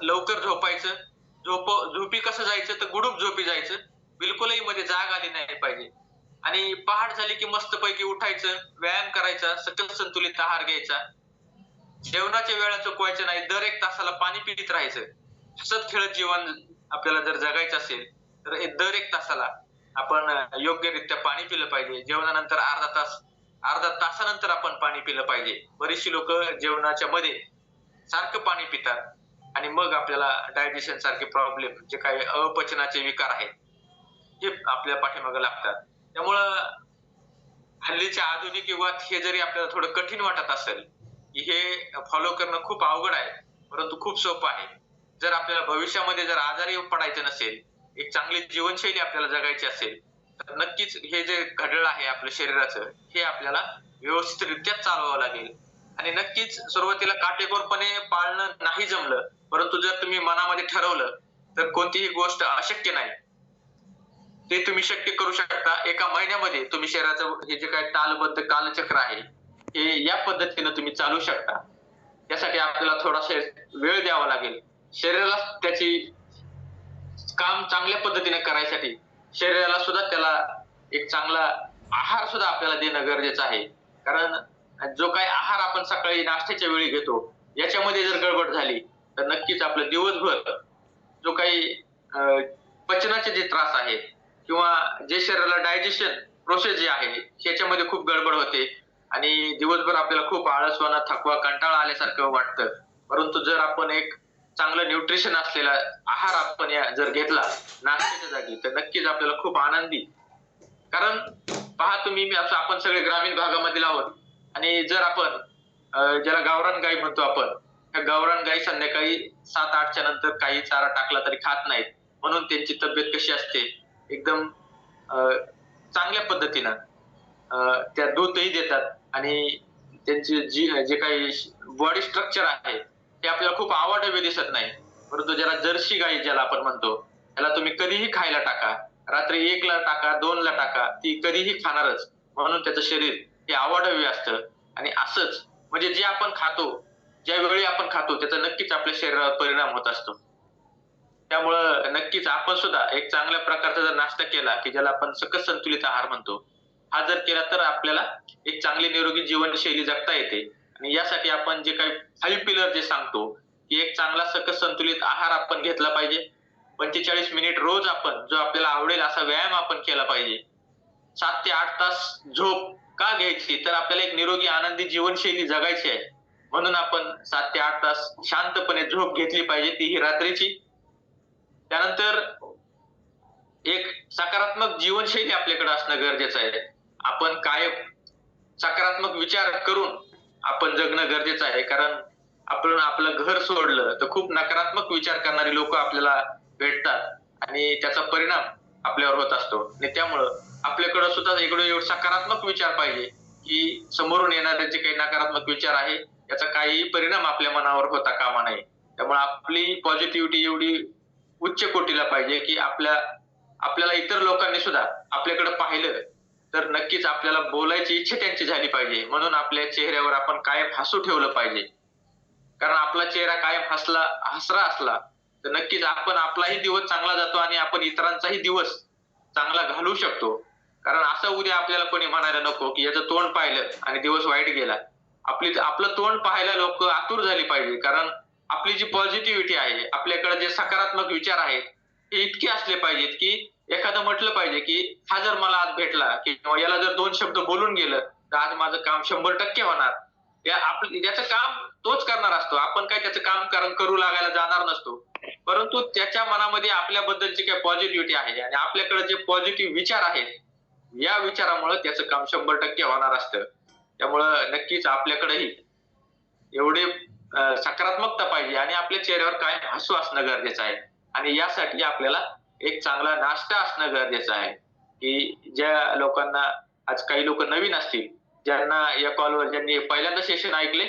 लवकर झोपायचं. झोपी कसं जायचं तर गुडूप झोपी जायचं. बिलकुलही मध्ये जाग आली नाही पाहिजे. आणि पहाट झाली की मस्तपैकी उठायचं, व्यायाम करायचा, सकस संतुलित आहार घ्यायचा. जेवणाच्या वेळा चुकवायच्या नाही. दर 1 तासाला पाणी पीत राहायचं. हसत खेळत जीवन आपल्याला जर जगायचं असेल, तर दर 1 तासाला आपण योग्यरित्या पाणी पिलं पाहिजे. जेवणानंतर अर्धा तासानंतर आपण पाणी पिलं पाहिजे. बरीचशी लोकं जेवणाच्या मध्ये सारखं पाणी पितात आणि मग आपल्याला डायजेशन सारखे प्रॉब्लेम जे काही अपचनाचे विकार आहेत, हे आपल्या पाठीमागे लागतात. त्यामुळं हल्लीच्या आधुनिक युगात हे जरी आपल्याला थोडं कठीण वाटत असेल, की हे फॉलो करणं खूप अवघड आहे, परंतु खूप सोपं आहे. जर आपल्याला भविष्यामध्ये जर आजारी पडायचं नसेल, एक चांगली जीवनशैली आपल्याला जगायची असेल, तर नक्कीच हे जे घड्याळ आहे आपल्या शरीराचं, हे आपल्याला व्यवस्थितरित्या चालवावं लागेल. आणि नक्कीच सुरुवातीला काटेकोरपणे पाळणं नाही जमलं, परंतु जर तुम्ही मनामध्ये ठरवलं, तर कोणतीही गोष्ट अशक्य नाही. ते तुम्ही शक्य करू शकता. एका महिन्यामध्ये तुम्ही शरीराचं हे जे काही तालबद्ध कालचक्र आहे, हे या पद्धतीनं तुम्ही चालवू शकता. त्यासाठी आपल्याला थोडासा वेळ द्यावा लागेल. शरीराला त्याची काम चांगल्या पद्धतीने करायसाठी शरीराला सुद्धा त्याला एक चांगला आहार सुद्धा आपल्याला देणं गरजेचं आहे. कारण जो काही आहार आपण सकाळी नाश्त्याच्या वेळी घेतो, याच्यामध्ये जर गडबड झाली, तर नक्कीच आपलं दिवसभर जो काही अ, पचनाचे जे त्रास आहेत किंवा जे शरीराला डायजेशन प्रोसेस जे आहे, ह्याच्यामध्ये खूप गडबड होते आणि दिवसभर आपल्याला खूप आळसवाणा, थकवा, कंटाळा आल्यासारखं वाटतं. परंतु जर आपण एक चांगलं न्यूट्रिशन असलेला आहार आपण जर घेतला नाश्त्याच्या जागी, तर नक्कीच आपल्याला खूप आनंदी. कारण पहा तुम्ही मी असं आपण सगळे ग्रामीण भागामधील आहोत आणि जर आपण ज्याला गावरान गाई म्हणतो आपण, त्या गावरान गाई संध्याकाळी 7:00-8:00च्या नंतर काही चारा टाकला तरी खात नाहीत. म्हणून त्यांची तब्येत कशी असते, एकदम अ, चांगल्या पद्धतीनं त्या दूधही देतात आणि त्यांची जे काही बॉडी स्ट्रक्चर आहे, ते आपल्याला खूप अवाढव्य दिसत नाही. परंतु ज्याला जर्सी गाई ज्याला आपण म्हणतो, त्याला तुम्ही कधीही खायला टाका. रात्री 1ला टाका, 2ला टाका, ती कधीही खाणारच. म्हणून त्याचं शरीर हे अवाढव्य असतं आणि असंच म्हणजे जे आपण खातो, ज्यावेळी आपण खातो त्याचा नक्कीच आपल्या शरीरावर परिणाम होत असतो. त्यामुळं नक्कीच आपण सुद्धा एक चांगल्या प्रकारचा जर नाश्ता केला, की ज्याला आपण सकस संतुलित आहार म्हणतो. हा जर केला तर आपल्याला एक चांगली निरोगी जीवनशैली जगता येते आणि यासाठी आपण जे काही 5 पिलर जे सांगतो, की एक चांगला सकस संतुलित आहार आपण घेतला पाहिजे. 45 मिनिट रोज आपण जो आपल्याला आवडेल असा व्यायाम आपण केला पाहिजे. 7 ते 8 तास झोप का घ्यायची? तर आपल्याला एक निरोगी आनंदी जीवनशैली जगायची आहे. म्हणून आपण 7 ते 8 तास शांतपणे झोप घेतली पाहिजे, तीही रात्रीची. त्यानंतर एक सकारात्मक जीवनशैली आपल्याकडे असणं गरजेचं आहे. आपण कायम सकारात्मक विचार करून आपण जगणं गरजेचं आहे. कारण आपण आपलं घर सोडलं तर खूप नकारात्मक विचार करणारी लोकं आपल्याला भेटतात आणि त्याचा परिणाम आपल्यावर होत असतो. आणि त्यामुळं आपल्याकडं सुद्धा एवढे सकारात्मक विचार पाहिजे, की समोरून येणारे जे काही नकारात्मक विचार आहे, याचा काहीही परिणाम आपल्या मनावर होता कामा नये. त्यामुळे आपली पॉझिटिव्हिटी एवढी उच्च कोटीला पाहिजे, की आपल्याला इतर लोकांनी सुद्धा आपल्याकडे पाहिलं, तर नक्कीच आपल्याला बोलायची इच्छा त्यांची झाली पाहिजे. म्हणून आपल्या चेहऱ्यावर आपण कायम हसू ठेवलं पाहिजे. कारण आपला चेहरा कायम हसरा असला, तर नक्कीच आपलाही दिवस चांगला जातो आणि आपण इतरांचाही दिवस चांगला घालवू शकतो. कारण असं उद्या आपल्याला कोणी म्हणायला नको, की याचं तोंड पाहिलं आणि दिवस वाईट गेला. आपलं तोंड पाहायला लोकं आतुर झाली पाहिजे. कारण आपली जी पॉझिटिव्हिटी आहे, आपल्याकडे जे सकारात्मक विचार आहेत, हे इतके असले पाहिजेत, की एखादं म्हटलं पाहिजे, की हा जर मला आज भेटला किंवा याला जर 2 शब्द बोलून गेलं, तर आज माझं काम 100% होणार. याचं काम तोच करणार असतो. आपण काय त्याचं काम करू लागायला जाणार नसतो. परंतु त्याच्या मनामध्ये आपल्याबद्दलची काही पॉझिटिव्हिटी आहे आणि आपल्याकडे जे पॉझिटिव्ह विचार आहेत, या विचारामुळं त्याचं काम 100% होणार असतं. त्यामुळं नक्कीच आपल्याकडेही एवढे सकारात्मकता पाहिजे आणि आपल्या चेहऱ्यावर कायम हसू असणं गरजेचं आहे. आणि यासाठी आपल्याला एक चांगला नाश्ता असणं गरजेचं आहे, की ज्या लोकांना आज काही लोकं नवीन असतील, ज्यांना या कॉलवर ज्यांनी पहिल्यांदा सेशन ऐकले,